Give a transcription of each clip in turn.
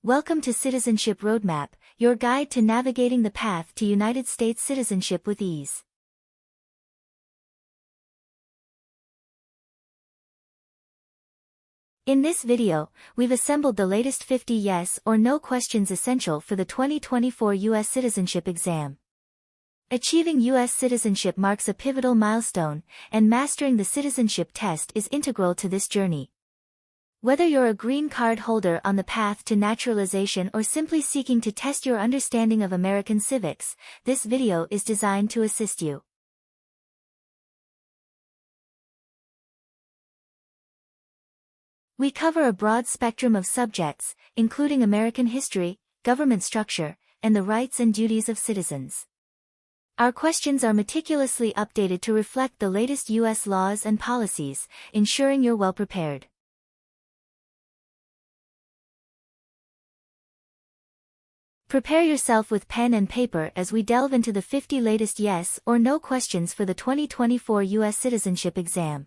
Welcome to Citizenship Roadmap, your guide to navigating the path to United States citizenship with ease. In this video, we've assembled the latest 50 yes or no questions essential for the 2024 U.S. citizenship exam. Achieving U.S. citizenship marks a pivotal milestone, and mastering the citizenship test is integral to this journey. Whether you're a green card holder on the path to naturalization or simply seeking to test your understanding of American civics, this video is designed to assist you. We cover a broad spectrum of subjects, including American history, government structure, and the rights and duties of citizens. Our questions are meticulously updated to reflect the latest U.S. laws and policies, ensuring you're well prepared. Prepare yourself with pen and paper as we delve into the 50 latest yes or no questions for the 2024 U.S. citizenship exam.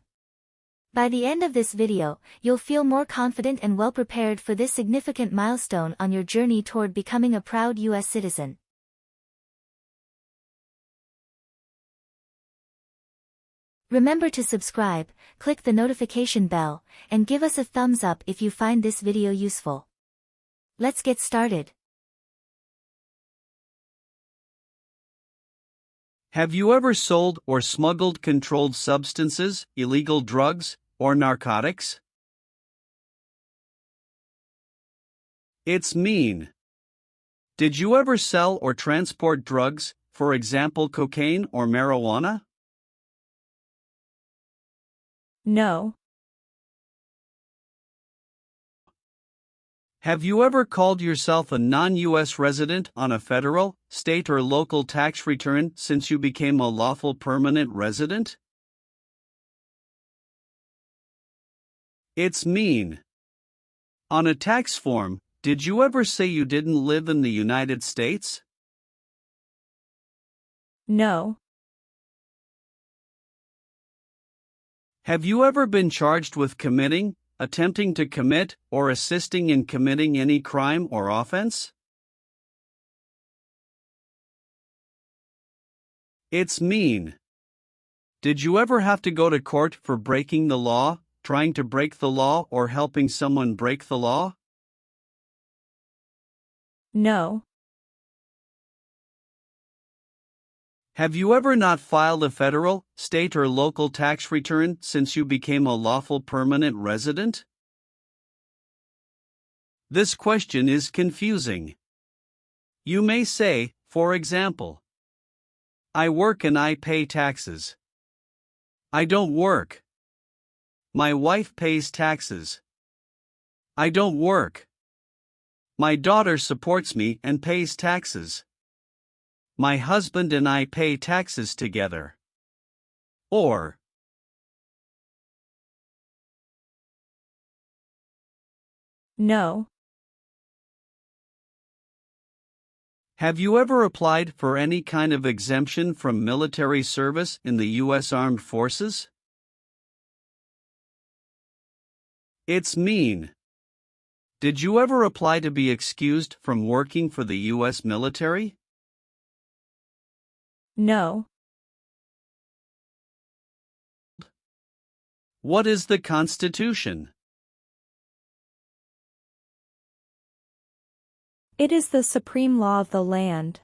By the end of this video, you'll feel more confident and well prepared for this significant milestone on your journey toward becoming a proud U.S. citizen. Remember to subscribe, click the notification bell, and give us a thumbs up if you find this video useful. Let's get started. Have you ever sold or smuggled controlled substances, illegal drugs, or narcotics? It's mean. Did you ever sell or transport drugs, for example cocaine or marijuana? No. Have you ever called yourself a non-U.S. resident on a federal, state or local tax return since you became a lawful permanent resident? It's mean. On a tax form, did you ever say you didn't live in the United States? No. Have you ever been charged with committing, attempting to commit, or assisting in committing any crime or offense? It's mean. Did you ever have to go to court for breaking the law, trying to break the law, or helping someone break the law? No. Have you ever not filed a federal, state or local tax return since you became a lawful permanent resident? This question is confusing. You may say, for example, I work and I pay taxes. I don't work. My wife pays taxes. I don't work. My daughter supports me and pays taxes. My husband and I pay taxes together. Or, No. have you ever applied for any kind of exemption from military service in the U.S. Armed Forces? It's mean. Did you ever apply to be excused from working for the U.S. military? No. What is the Constitution? It is the supreme law of the land.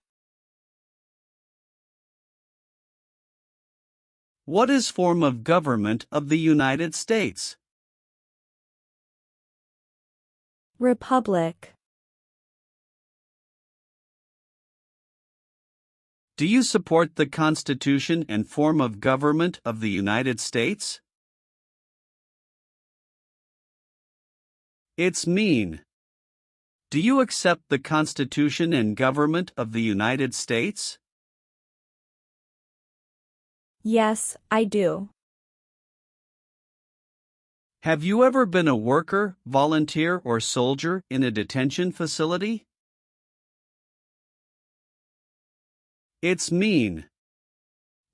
What is form of government of the United States? Republic. Do you support the Constitution and form of government of the United States? It's mean. Do you accept the Constitution and government of the United States? Yes, I do. Have you ever been a worker, volunteer, or soldier in a detention facility? It's mean.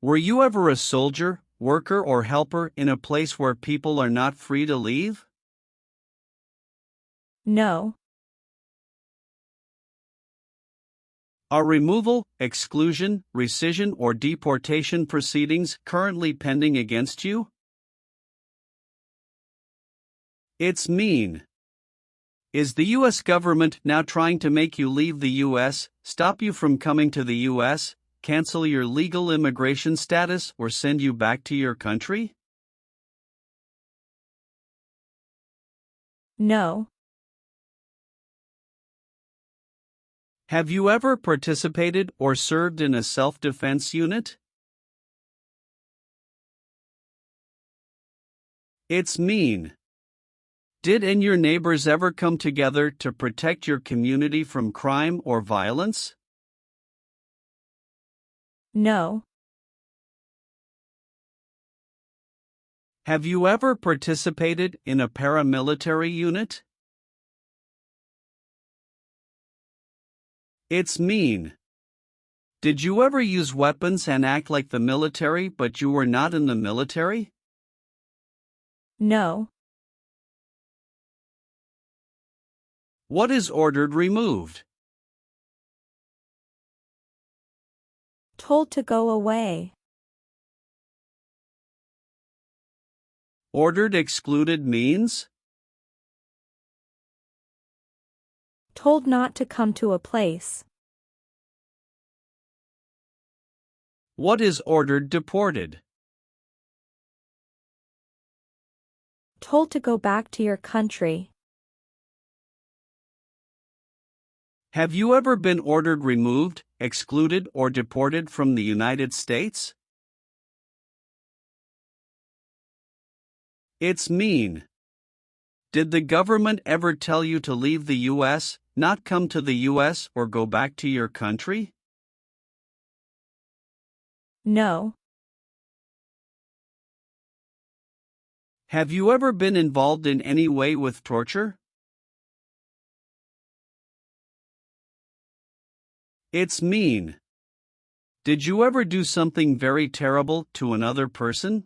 Were you ever a soldier, worker, or helper in a place where people are not free to leave? No. Are removal, exclusion, rescission, or deportation proceedings currently pending against you? It's mean. Is the U.S. government now trying to make you leave the U.S., stop you from coming to the U.S., cancel your legal immigration status, or send you back to your country? No. Have you ever participated or served in a self-defense unit? It's mean. Did and your neighbors ever come together to protect your community from crime or violence? No. Have you ever participated in a paramilitary unit? It's mean. Did you ever use weapons and act like the military but you were not in the military? No. What is ordered removed? Told to go away. Ordered excluded means? Told not to come to a place. What is ordered deported? Told to go back to your country. Have you ever been ordered removed, excluded, or deported from the United States? It's mean. Did the government ever tell you to leave the U.S., not come to the U.S., or go back to your country? No. Have you ever been involved in any way with torture? It's mean. Did you ever do something very terrible to another person?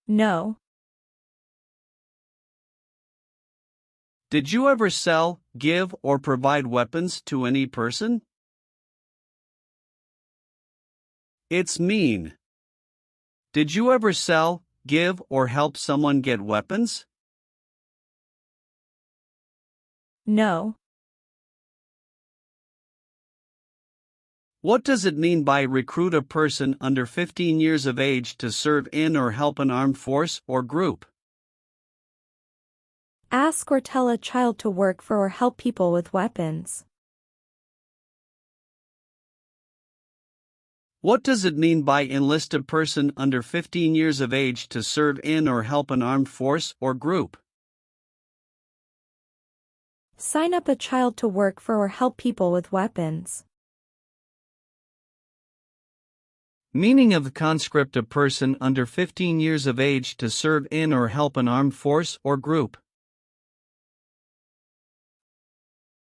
No. Did you ever sell, give, or provide weapons to any person? It's mean. Did you ever sell, give, or help someone get weapons? No. What does it mean by recruit a person under 15 years of age to serve in or help an armed force or group? Ask or tell a child to work for or help people with weapons. What does it mean by enlist a person under 15 years of age to serve in or help an armed force or group? Sign up a child to work for or help people with weapons. Meaning of the conscript: a person under 15 years of age to serve in or help an armed force or group.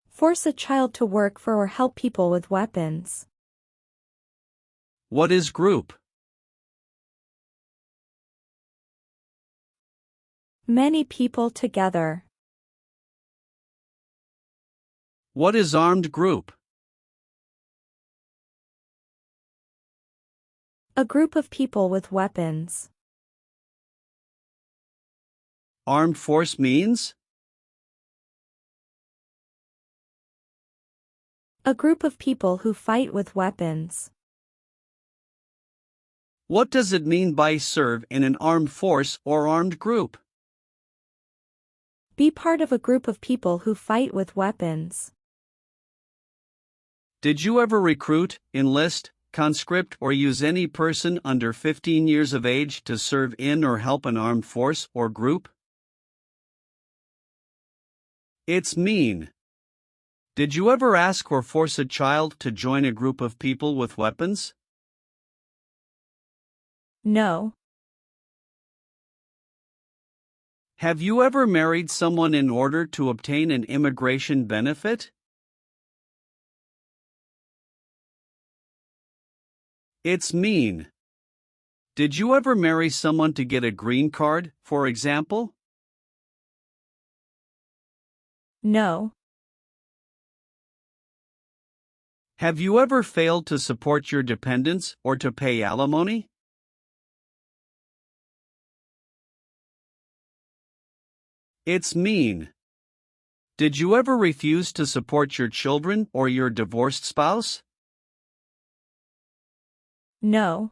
Force a child to work for or help people with weapons. What is group? Many people together. What is armed group? A group of people with weapons. Armed force means? A group of people who fight with weapons. What does it mean by serve in an armed force or armed group? Be part of a group of people who fight with weapons. Did you ever recruit, enlist, conscript, or use any person under 15 years of age to serve in or help an armed force or group? It's mean. Did you ever ask or force a child to join a group of people with weapons? No. Have you ever married someone in order to obtain an immigration benefit? It's mean. Did you ever marry someone to get a green card, for example? No. Have you ever failed to support your dependents or to pay alimony? It's mean. Did you ever refuse to support your children or your divorced spouse? No.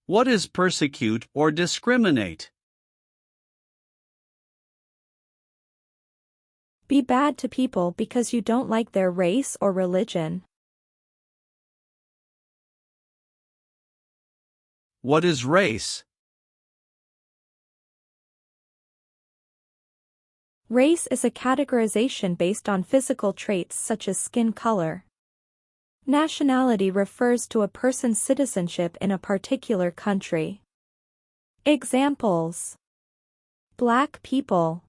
What is persecute or discriminate? Be bad to people because you don't like their race or religion. What is race? Race is a categorization based on physical traits such as skin color. Nationality refers to a person's citizenship in a particular country. Examples: Black people,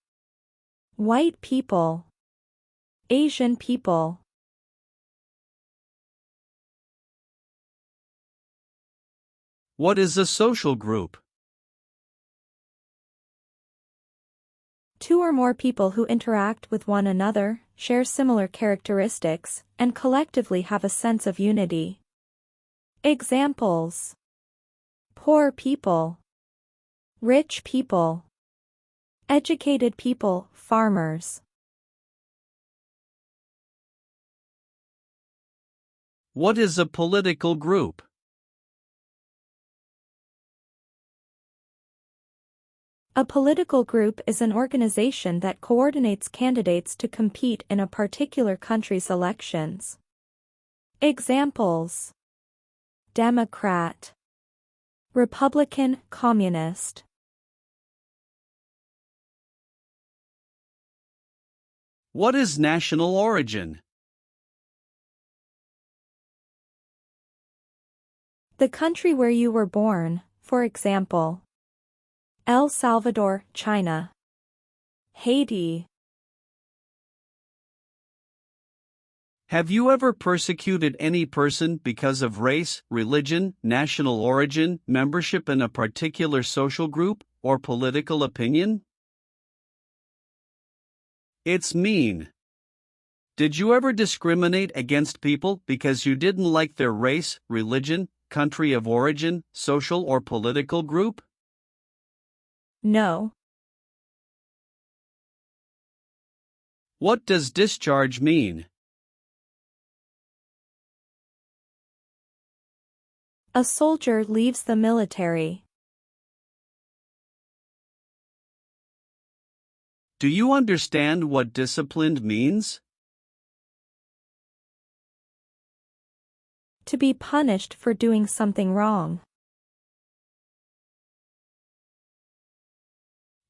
white people, Asian people. What is a social group? Two or more people who interact with one another, share similar characteristics, and collectively have a sense of unity. Examples: poor people, rich people, educated people, farmers. What is a political group? A political group is an organization that coordinates candidates to compete in a particular country's elections. Examples: Democrat, Republican, Communist. What is national origin? The country where you were born, for example, El Salvador, China, Haiti. Have you ever persecuted any person because of race, religion, national origin, membership in a particular social group, or political opinion? It's mean. Did you ever discriminate against people because you didn't like their race, religion, country of origin, social or political group? No. What does discharge mean? A soldier leaves the military. Do you understand what disciplined means? To be punished for doing something wrong.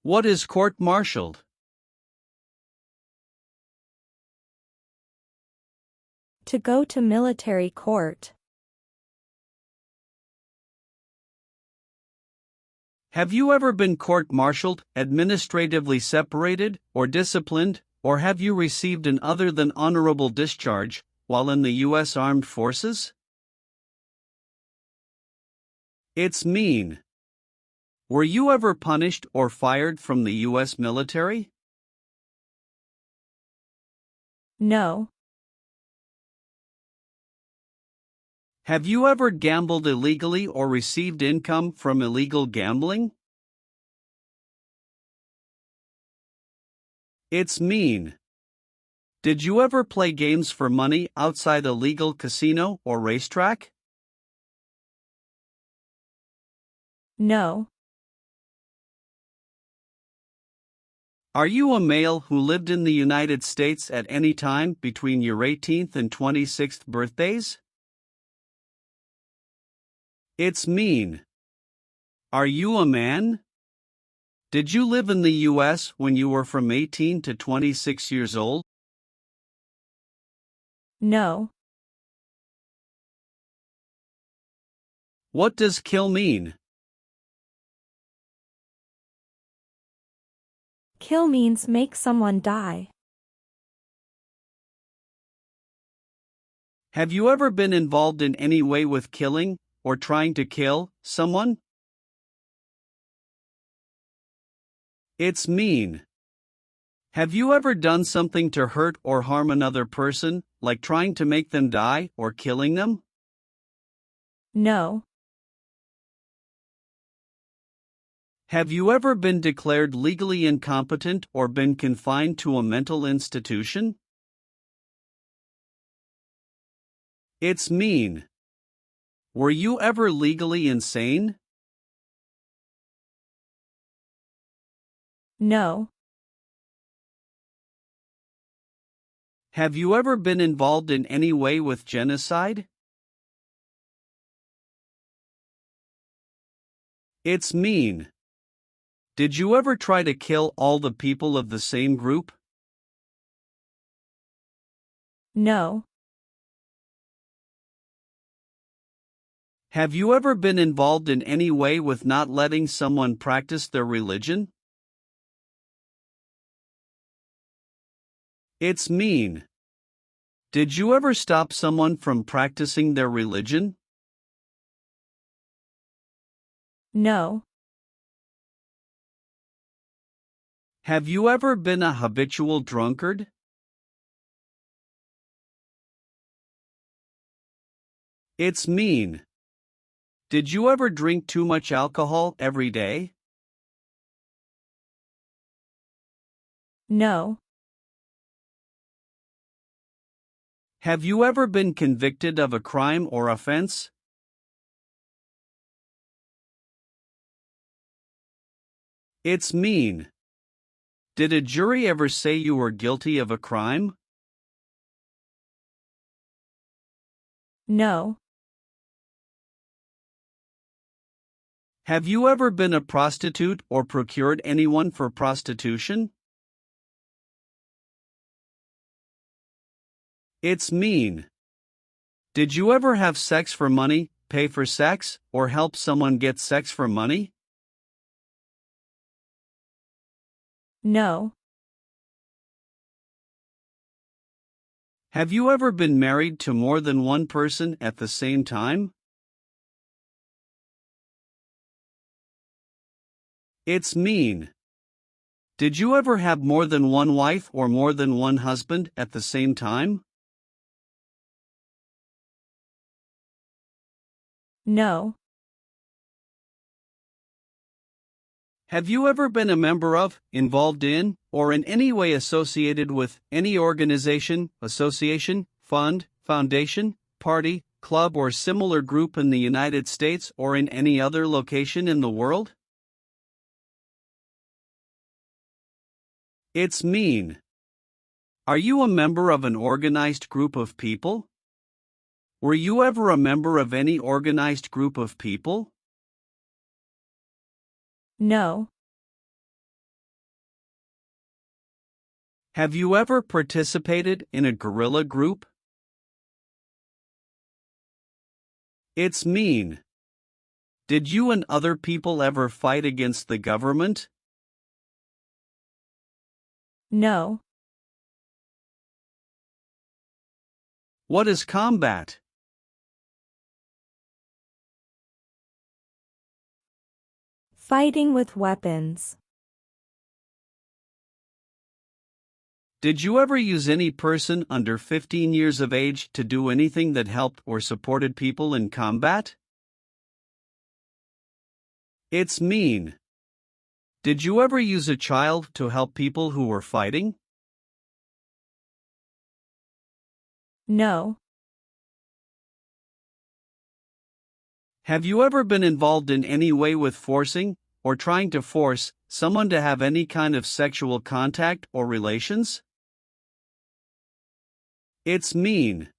What is court-martialed? To go to military court. Have you ever been court-martialed, administratively separated, or disciplined, or have you received an other than honorable discharge while in the U.S. Armed Forces? It's mean. Were you ever punished or fired from the U.S. military? No. Have you ever gambled illegally or received income from illegal gambling? It's mean. Did you ever play games for money outside a legal casino or racetrack? No. Are you a male who lived in the United States at any time between your 18th and 26th birthdays? It's mean. Are you a man? Did you live in the U.S. when you were from 18 to 26 years old? No. What does kill mean? Kill means make someone die. Have you ever been involved in any way with killing or trying to kill someone? It's mean. Have you ever done something to hurt or harm another person, like trying to make them die or killing them? No. Have you ever been declared legally incompetent or been confined to a mental institution? It's mean. Were you ever legally insane? No. Have you ever been involved in any way with genocide? It's mean. Did you ever try to kill all the people of the same group? No. Have you ever been involved in any way with not letting someone practice their religion? It's mean. Did you ever stop someone from practicing their religion? No. Have you ever been a habitual drunkard? It's mean. Did you ever drink too much alcohol every day? No. Have you ever been convicted of a crime or offense? It's mean. Did a jury ever say you were guilty of a crime? No. Have you ever been a prostitute or procured anyone for prostitution? It's mean. Did you ever have sex for money, pay for sex, or help someone get sex for money? No. Have you ever been married to more than one person at the same time? It's mean. Did you ever have more than one wife or more than one husband at the same time? No. Have you ever been a member of, involved in, or in any way associated with any organization, association, fund, foundation, party, club, or similar group in the United States or in any other location in the world? It's mean. Are you a member of an organized group of people? Were you ever a member of any organized group of people? No. Have you ever participated in a guerrilla group? It's mean. Did you and other people ever fight against the government? No. What is combat? Fighting with weapons. Did you ever use any person under 15 years of age to do anything that helped or supported people in combat? It's mean. Did you ever use a child to help people who were fighting? No. Have you ever been involved in any way with forcing, or trying to force, someone to have any kind of sexual contact or relations? It's mean.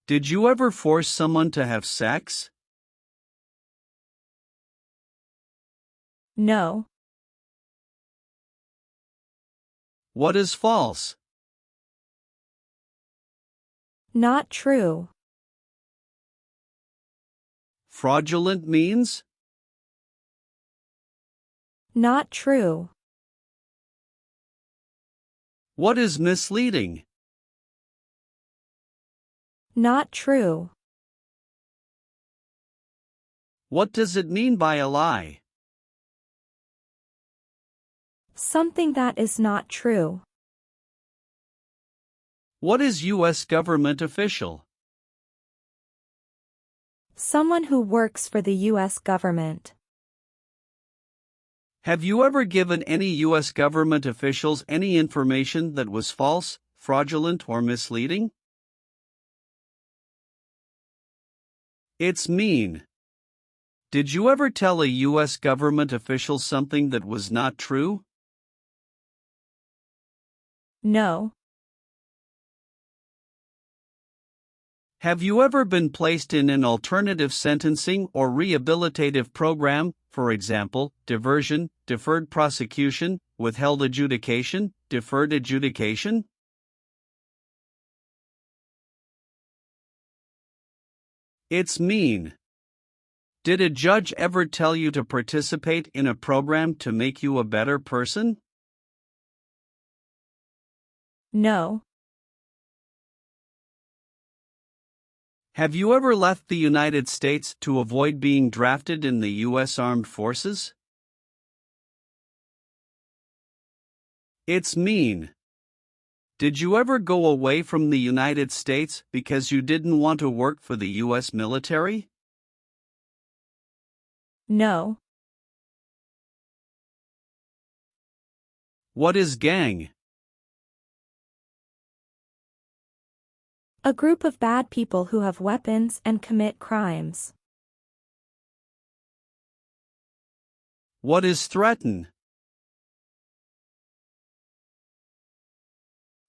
Did you ever force someone to have sex? No. What is false? Not true. Fraudulent means? Not true. What is misleading? Not true. What does it mean by a lie? Something that is not true. What is U.S. government official? Someone who works for the U.S. government. Have you ever given any U.S. government officials any information that was false, fraudulent, or misleading? It's mean. Did you ever tell a U.S. government official something that was not true? No. Have you ever been placed in an alternative sentencing or rehabilitative program, for example, diversion, deferred prosecution, withheld adjudication, deferred adjudication? It's mean. Did a judge ever tell you to participate in a program to make you a better person? No. Have you ever left the United States to avoid being drafted in the U.S. Armed Forces? It's mean. Did you ever go away from the United States because you didn't want to work for the U.S. military? No. What is gang? A group of bad people who have weapons and commit crimes. What is threaten?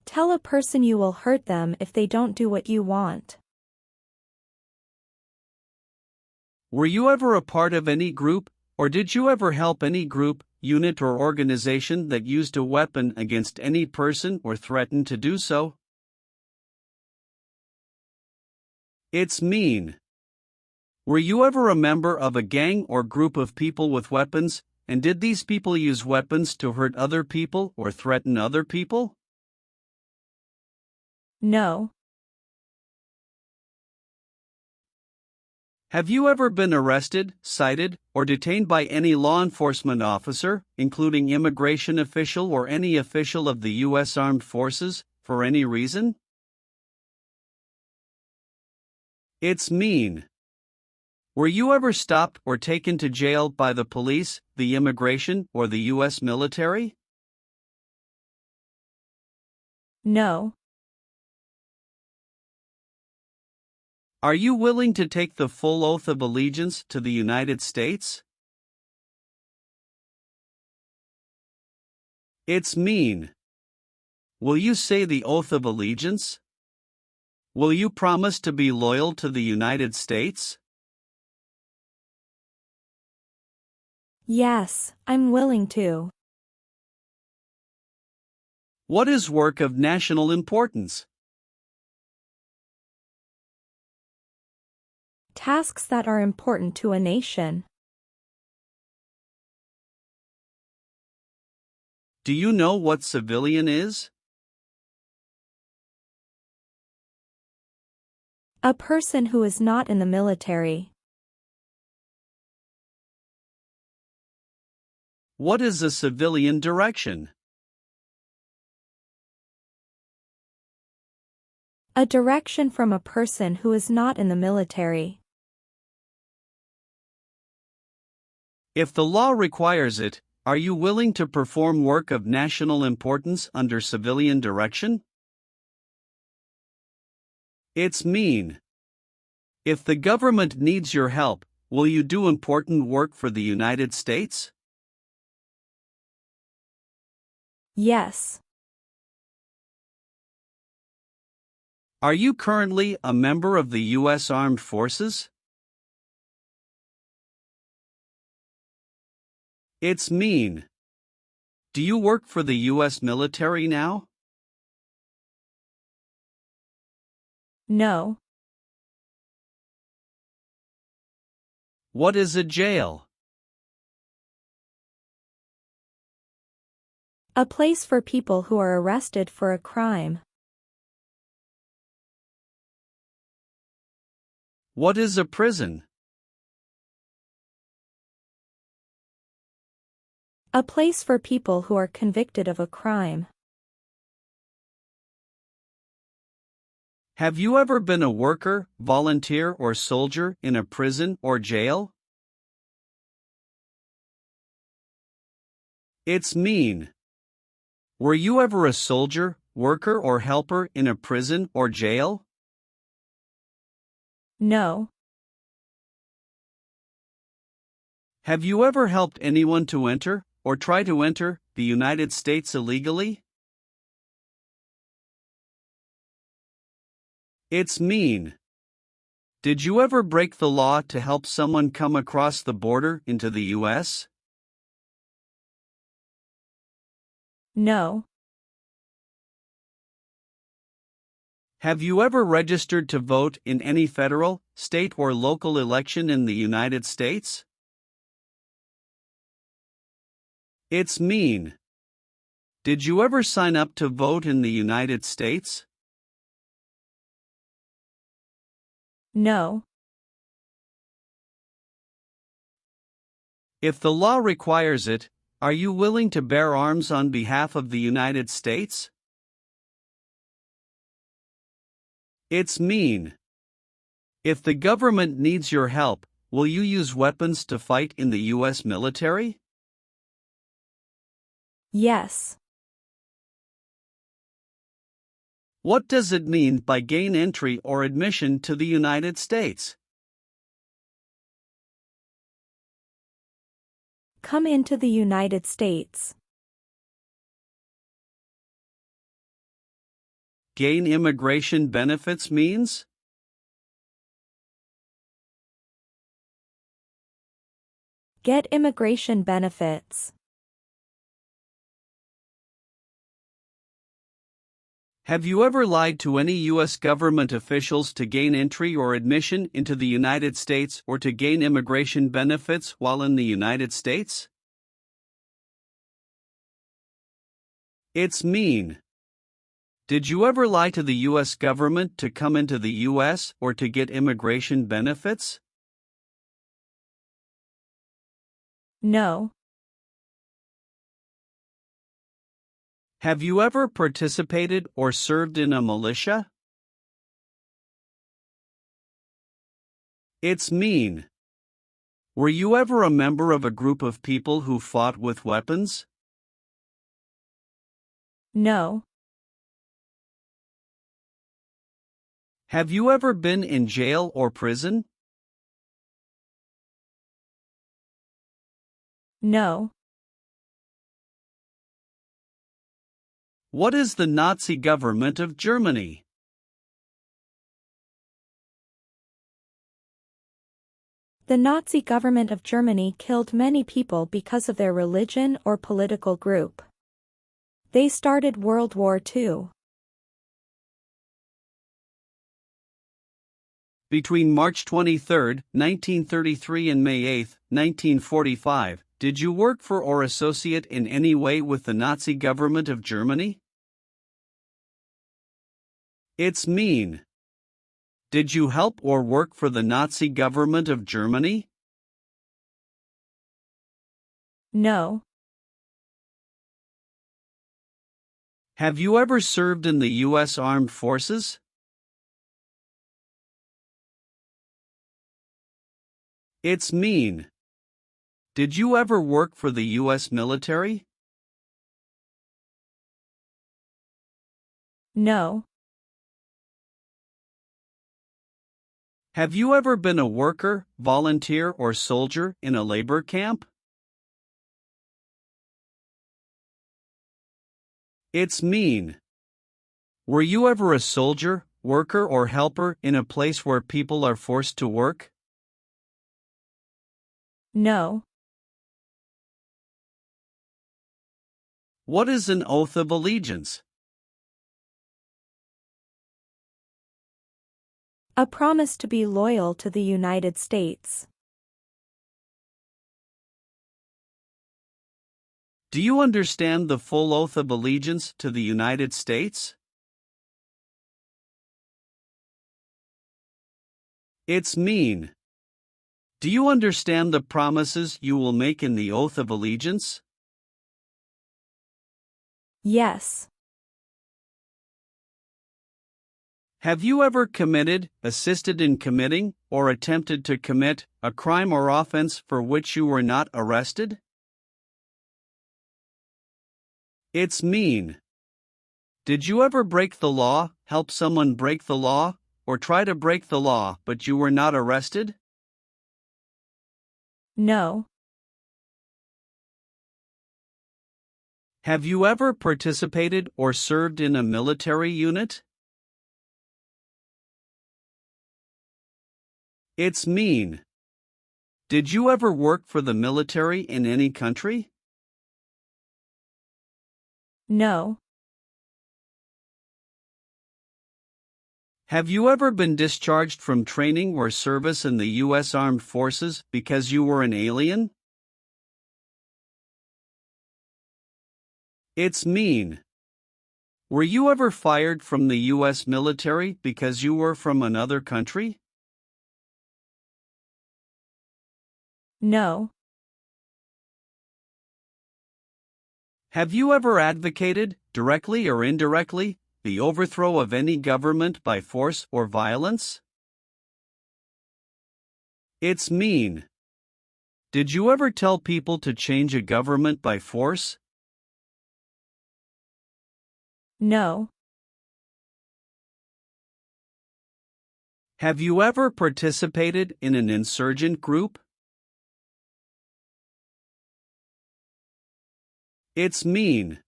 Tell a person you will hurt them if they don't do what you want. Were you ever a part of any group, or did you ever help any group, unit, or organization that used a weapon against any person or threatened to do so? It's mean. Were you ever a member of a gang or group of people with weapons, and did these people use weapons to hurt other people or threaten other people? No. Have you ever been arrested, cited, or detained by any law enforcement officer, including immigration official or any official of the U.S. Armed Forces, for any reason? It's mean. Were you ever stopped or taken to jail by the police, the immigration, or the U.S. military? No. Are you willing to take the full oath of allegiance to the United States? It's mean. Will you say the oath of allegiance? Will you promise to be loyal to the United States? Yes, I'm willing to. What is work of national importance? Tasks that are important to a nation. Do you know what civilian is? A person who is not in the military. What is a civilian direction? A direction from a person who is not in the military. If the law requires it, are you willing to perform work of national importance under civilian direction? It's mean. If the government needs your help, will you do important work for the United States? Yes. Are you currently a member of the U.S. Armed Forces? It's mean. Do you work for the U.S. military now? No. What is a jail? A place for people who are arrested for a crime. What is a prison? A place for people who are convicted of a crime. Have you ever been a worker, volunteer, or soldier in a prison or jail? It's mean. Were you ever a soldier, worker, or helper in a prison or jail? No. Have you ever helped anyone to enter, or try to enter, the United States illegally? It's mean. Did you ever break the law to help someone come across the border into the U.S.? No. Have you ever registered to vote in any federal, state, or local election in the United States? It's mean. Did you ever sign up to vote in the United States? No. If the law requires it, are you willing to bear arms on behalf of the United States? It's mean. If the government needs your help, will you use weapons to fight in the U.S. military? Yes. What does it mean by gain entry or admission to the United States? Come into the United States. Gain immigration benefits means? Get immigration benefits. Have you ever lied to any U.S. government officials to gain entry or admission into the United States or to gain immigration benefits while in the United States? It's mean. Did you ever lie to the U.S. government to come into the U.S. or to get immigration benefits? No. Have you ever participated or served in a militia? It's mean. Were you ever a member of a group of people who fought with weapons? No. Have you ever been in jail or prison? No. What is the Nazi government of Germany? The Nazi government of Germany killed many people because of their religion or political group. They started World War II. Between March 23, 1933 and May 8, 1945, did you work for or associate in any way with the Nazi government of Germany? It's mean. Did you help or work for the Nazi government of Germany? No. Have you ever served in the U.S. Armed Forces? It's mean. Did you ever work for the U.S. military? No. Have you ever been a worker, volunteer, or soldier in a labor camp? It's mean. Were you ever a soldier, worker, or helper in a place where people are forced to work? No. What is an oath of allegiance? A promise to be loyal to the United States. Do you understand the full oath of allegiance to the United States? It's mean. Do you understand the promises you will make in the oath of allegiance? Yes. Have you ever committed, assisted in committing, or attempted to commit a crime or offense for which you were not arrested? It's mean. Did you ever break the law, help someone break the law, or try to break the law but you were not arrested? No. Have you ever participated or served in a military unit? It's mean. Did you ever work for the military in any country? No. Have you ever been discharged from training or service in the U.S. Armed Forces because you were an alien? It's mean. Were you ever fired from the U.S. military because you were from another country? No. Have you ever advocated, directly or indirectly, the overthrow of any government by force or violence? It's mean. Did you ever tell people to change a government by force? No. Have you ever participated in an insurgent group? It's mean.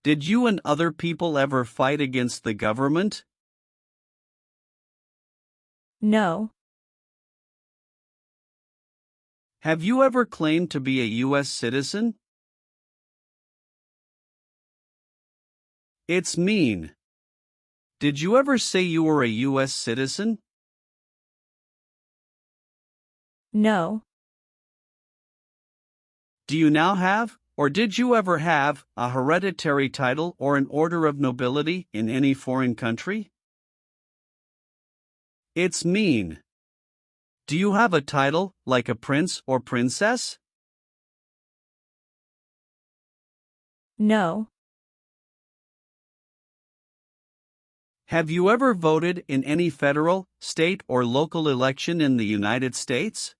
Did you and other people ever fight against the government? No. Have you ever claimed to be a U.S. citizen? It's mean. Did you ever say you were a U.S. citizen? No. Do you now have, or did you ever have, a hereditary title or an order of nobility in any foreign country? It's mean. Do you have a title, like a prince or princess? No. Have you ever voted in any federal, state, or local election in the United States?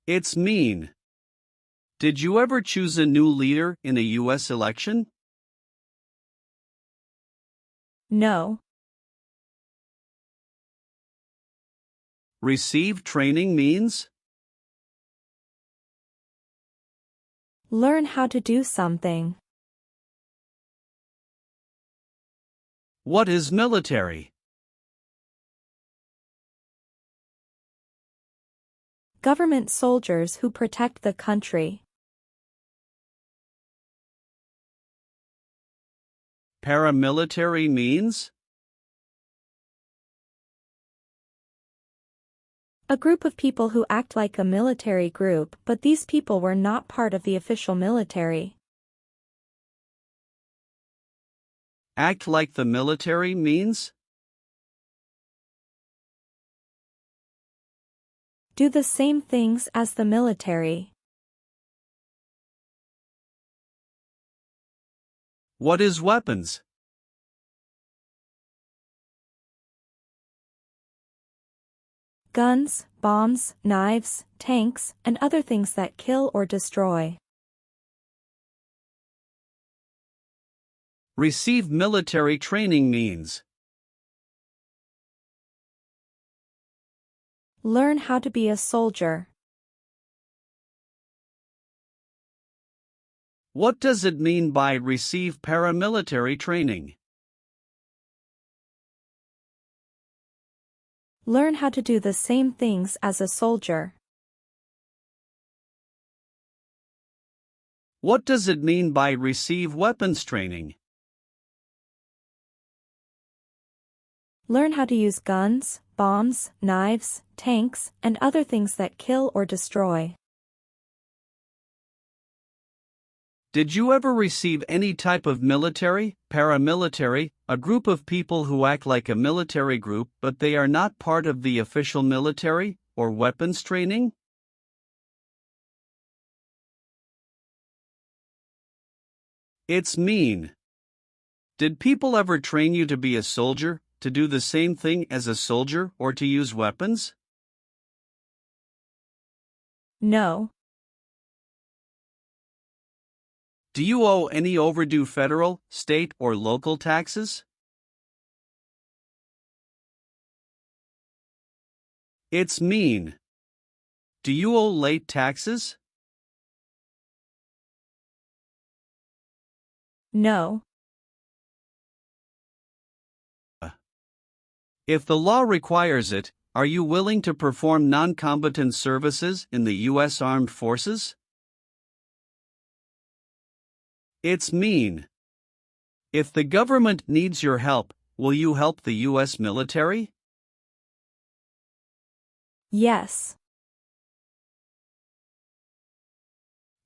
It's mean. Did you ever choose a new leader in a U.S. election? No. Receive training means? Learn how to do something. What is military? Government soldiers who protect the country. Paramilitary means? A group of people who act like a military group, but these people were not part of the official military. Act like the military means? Do the same things as the military. What is weapons? Guns, bombs, knives, tanks, and other things that kill or destroy. Receive military training means? Learn how to be a soldier. What does it mean by receive paramilitary training? Learn how to do the same things as a soldier. What does it mean by receive weapons training? Learn how to use guns, bombs, knives, tanks, and other things that kill or destroy. Did you ever receive any type of military, paramilitary, a group of people who act like a military group but they are not part of the official military, or weapons training? It's mean. Did people ever train you to be a soldier, to do the same thing as a soldier, or to use weapons? No. Do you owe any overdue federal, state, or local taxes? It's mean. Do you owe late taxes? No. If the law requires it, are you willing to perform non-combatant services in the U.S. Armed Forces? It's mean. If the government needs your help, will you help the U.S. military? Yes.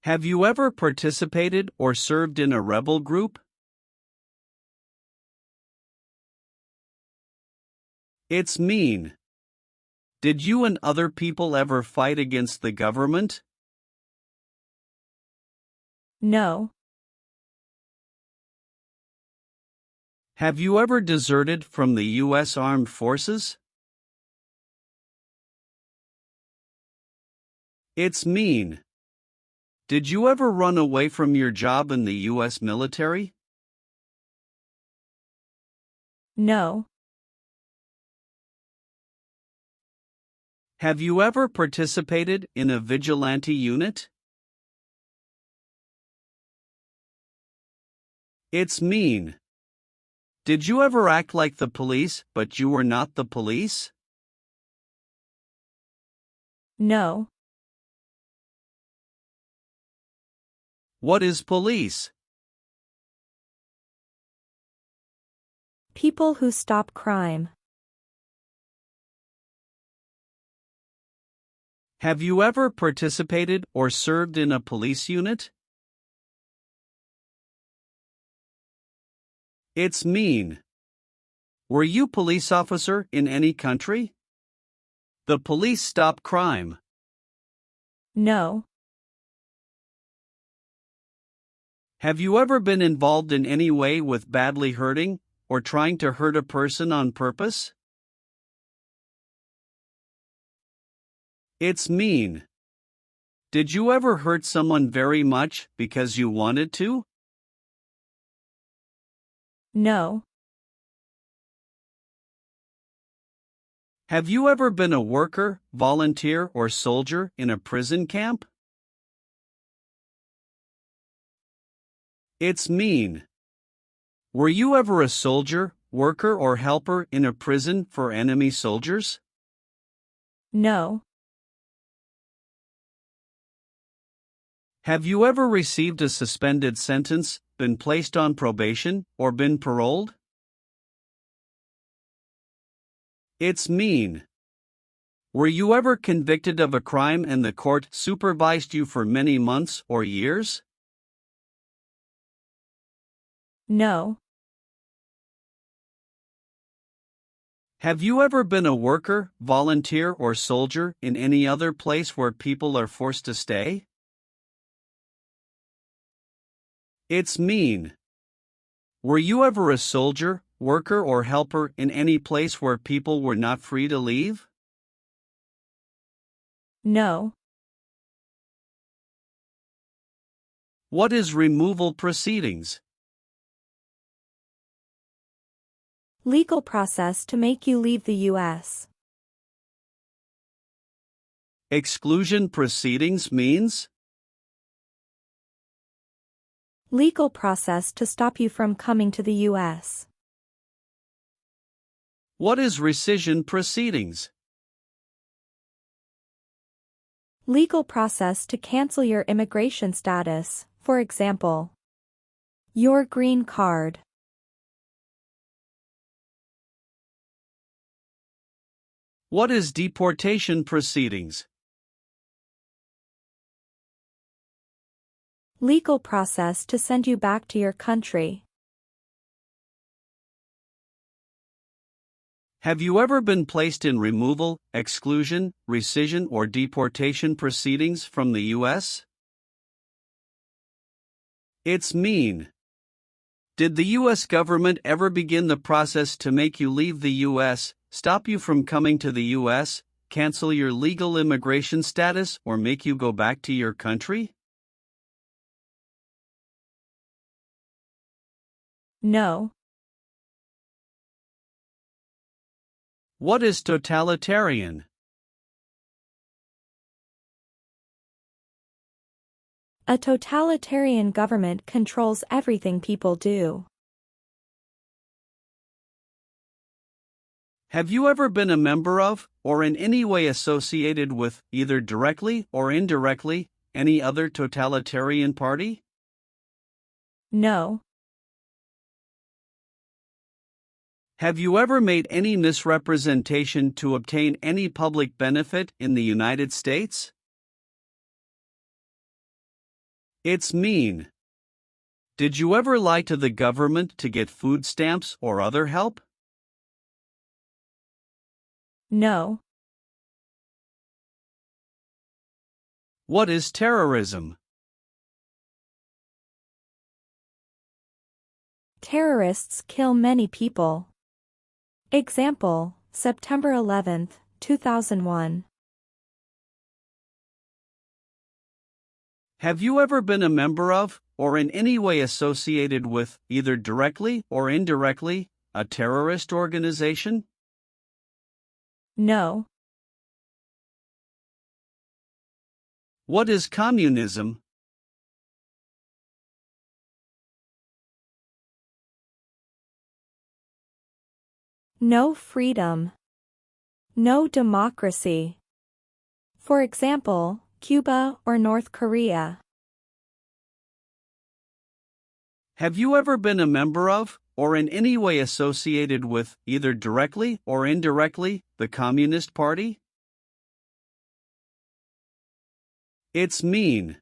Have you ever participated or served in a rebel group? It's mean. Did you and other people ever fight against the government? No. Have you ever deserted from the U.S. Armed Forces? It's mean. Did you ever run away from your job in the U.S. military? No. Have you ever participated in a vigilante unit? It's mean. Did you ever act like the police, but you were not the police? No. What is police? People who stop crime. Have you ever participated or served in a police unit? It's mean. Were you police officer in any country? The police stop crime. No. Have you ever been involved in any way with badly hurting or trying to hurt a person on purpose? It's mean. Did you ever hurt someone very much because you wanted to? No. Have you ever been a worker, volunteer, or soldier in a prison camp? It's mean. Were you ever a soldier, worker, or helper in a prison for enemy soldiers? No. Have you ever received a suspended sentence, been placed on probation, or been paroled? It's mean. Were you ever convicted of a crime and the court supervised you for many months or years? No. Have you ever been a worker, volunteer, or soldier in any other place where people are forced to stay? It's mean. Were you ever a soldier, worker, or helper in any place where people were not free to leave? No. What is removal proceedings? Legal process to make you leave the U.S. Exclusion proceedings means? Legal process to stop you from coming to the U.S. What is rescission proceedings? Legal process to cancel your immigration status, for example, your green card. What is deportation proceedings? Legal process to send you back to your country. Have you ever been placed in removal, exclusion, rescission, or deportation proceedings from the U.S.? It's mean. Did the U.S. government ever begin the process to make you leave the U.S., stop you from coming to the U.S., cancel your legal immigration status, or make you go back to your country? No. What is totalitarian? A totalitarian government controls everything people do. Have you ever been a member of, or in any way associated with, either directly or indirectly, any other totalitarian party? No. Have you ever made any misrepresentation to obtain any public benefit in the United States? It's mean. Did you ever lie to the government to get food stamps or other help? No. What is terrorism? Terrorists kill many people. Example, September 11, 2001. Have you ever been a member of, or in any way associated with, either directly or indirectly, a terrorist organization? No. What is communism? No freedom. No democracy. For example, Cuba or North Korea. Have you ever been a member of, or in any way associated with, either directly or indirectly, the Communist Party? It's mean.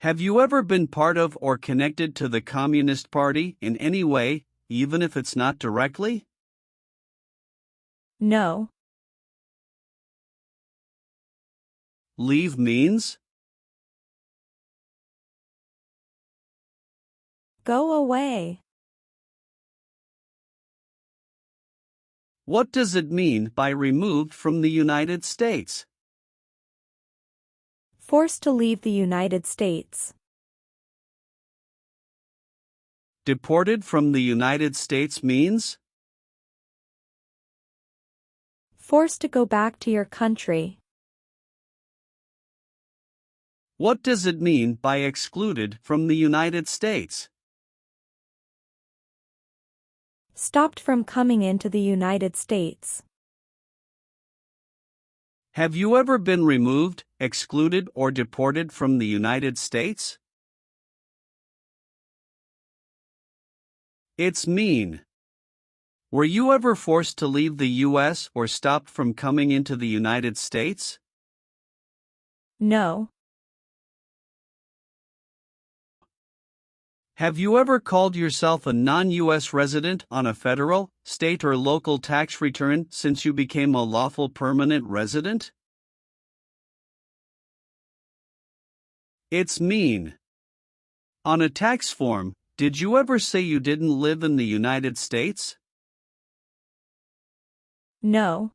Have you ever been part of or connected to the Communist Party in any way, even if it's not directly? No. Leave means? Go away. What does it mean by removed from the United States? Forced to leave the United States. Deported from the United States means? Forced to go back to your country. What does it mean by excluded from the United States? Stopped from coming into the United States. Have you ever been removed, excluded, or deported from the United States? It's mean. Were you ever forced to leave the U.S. or stopped from coming into the United States? No. Have you ever called yourself a non-U.S. resident on a federal, state, or local tax return since you became a lawful permanent resident? It's mean. On a tax form, did you ever say you didn't live in the United States? No.